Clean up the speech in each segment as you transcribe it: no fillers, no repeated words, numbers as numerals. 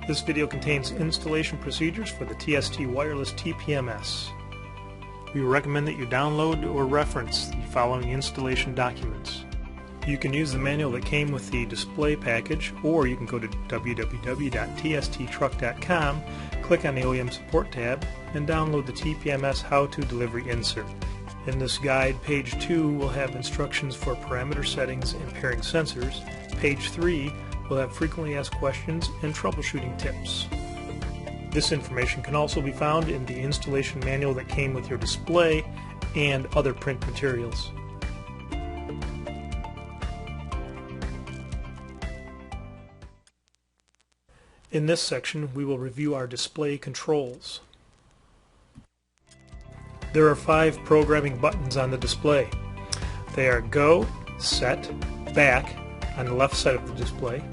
This video contains installation procedures for the TST wireless TPMS. We recommend that you download or reference the following installation documents. You can use the manual that came with the display package, or you can go to www.tsttruck.com, click on the OEM Support tab, and download the TPMS How To delivery insert. In this guide, page 2 will have instructions for parameter settings and pairing sensors. Page 3 will have frequently asked questions and troubleshooting tips. This information can also be found in the installation manual that came with your display and other print materials. In this section, we will review our display controls. There are 5 programming buttons on the display. They are Go, Set, Back on the left side of the display,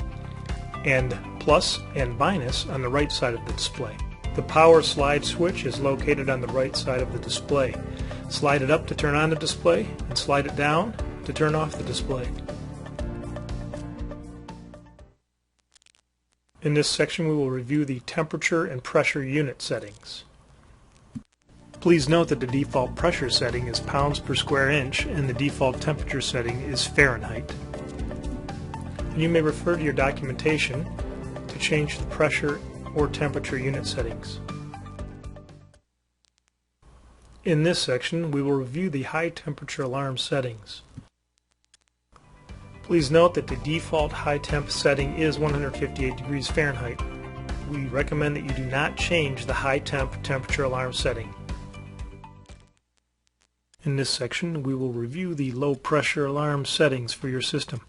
and plus and minus on the right side of the display. The power slide switch is located on the right side of the display. Slide it up to turn on the display, and slide it down to turn off the display. In this section, we will review the temperature and pressure unit settings. Please note that the default pressure setting is pounds per square inch and the default temperature setting is Fahrenheit. And you may refer to your documentation to change the pressure or temperature unit settings. In this section, we will review the high temperature alarm settings. Please note that the default high temp setting is 158 degrees Fahrenheit. We recommend that you do not change the high temp temperature alarm setting. In this section, we will review the low pressure alarm settings for your system.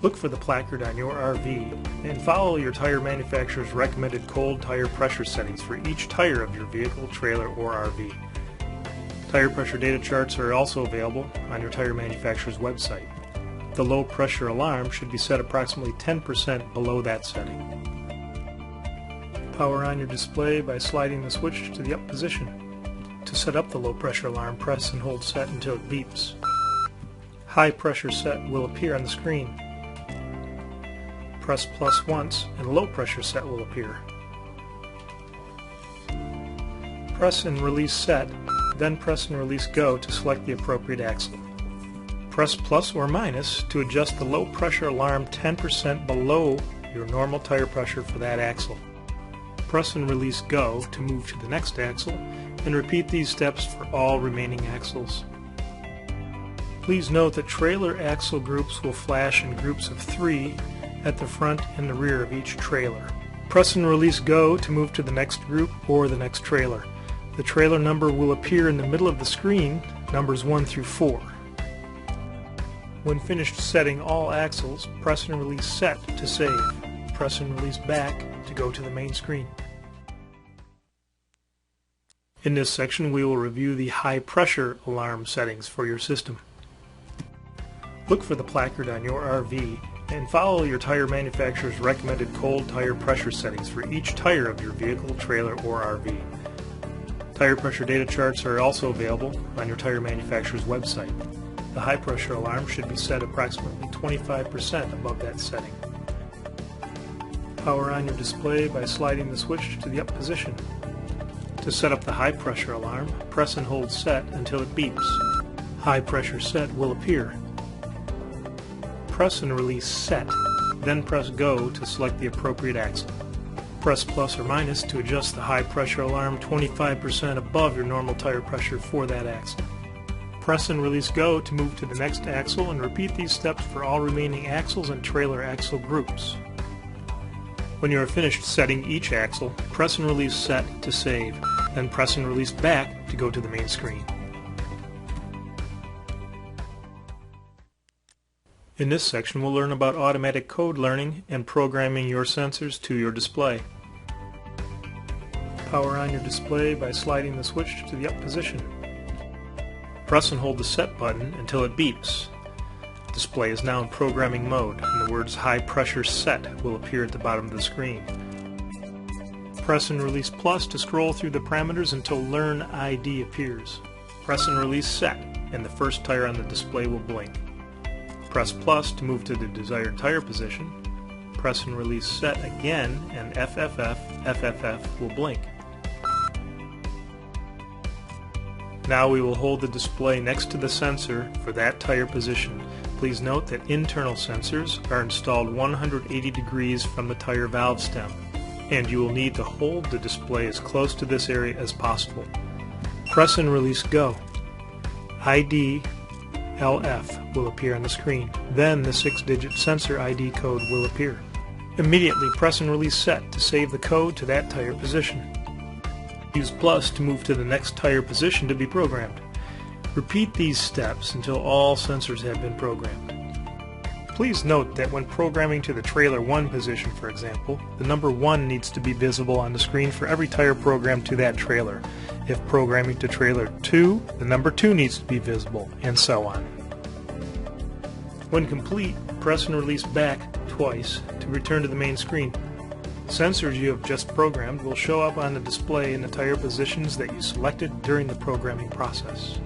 Look for the placard on your RV and follow your tire manufacturer's recommended cold tire pressure settings for each tire of your vehicle, trailer, or RV. Tire pressure data charts are also available on your tire manufacturer's website. The low pressure alarm should be set approximately 10% below that setting. Power on your display by sliding the switch to the up position. To set up the low pressure alarm, press and hold set until it beeps. High pressure set will appear on the screen. Press plus once and low pressure set will appear. Press and release set, then press and release go to select the appropriate axle. Press plus or minus to adjust the low pressure alarm 10% below your normal tire pressure for that axle. Press and release go to move to the next axle, and repeat these steps for all remaining axles. Please note that trailer axle groups will flash in groups of 3 at the front and the rear of each trailer. Press and release go to move to the next group or the next trailer. The trailer number will appear in the middle of the screen, numbers 1 through 4. When finished setting all axles, press and release set to save. Press and release back to go to the main screen. In this section, we will review the high pressure alarm settings for your system. Look for the placard on your RV and follow your tire manufacturer's recommended cold tire pressure settings for each tire of your vehicle, trailer, or RV. Tire pressure data charts are also available on your tire manufacturer's website. The high pressure alarm should be set approximately 25% above that setting. Power on your display by sliding the switch to the up position. To set up the high pressure alarm, press and hold set until it beeps. High pressure set will appear. Press and release set, then press go to select the appropriate axle. Press plus or minus to adjust the high pressure alarm 25% above your normal tire pressure for that axle. Press and release go to move to the next axle, and repeat these steps for all remaining axles and trailer axle groups. When you are finished setting each axle, press and release set to save, then press and release back to go to the main screen. In this section, we'll learn about automatic code learning and programming your sensors to your display. Power on your display by sliding the switch to the up position. Press and hold the set button until it beeps. The display is now in programming mode, and the words high pressure set will appear at the bottom of the screen. Press and release plus to scroll through the parameters until Learn ID appears. Press and release set, and the first tire on the display will blink. Press plus to move to the desired tire position. press and release set again, and FFF will blink. Now we will hold the display next to the sensor for that tire position. Please note that internal sensors are installed 180 degrees from the tire valve stem, and you will need to hold the display as close to this area as possible. Press and release go. ID LF will appear on the screen. Then the 6-digit sensor ID code will appear. Immediately press and release set to save the code to that tire position. Use plus to move to the next tire position to be programmed. Repeat these steps until all sensors have been programmed. Please note that when programming to the trailer 1 position, for example, the number 1 needs to be visible on the screen for every tire programmed to that trailer. If programming to trailer 2, the number 2 needs to be visible, and so on. When complete, press and release back twice to return to the main screen. Sensors you have just programmed will show up on the display in the tire positions that you selected during the programming process.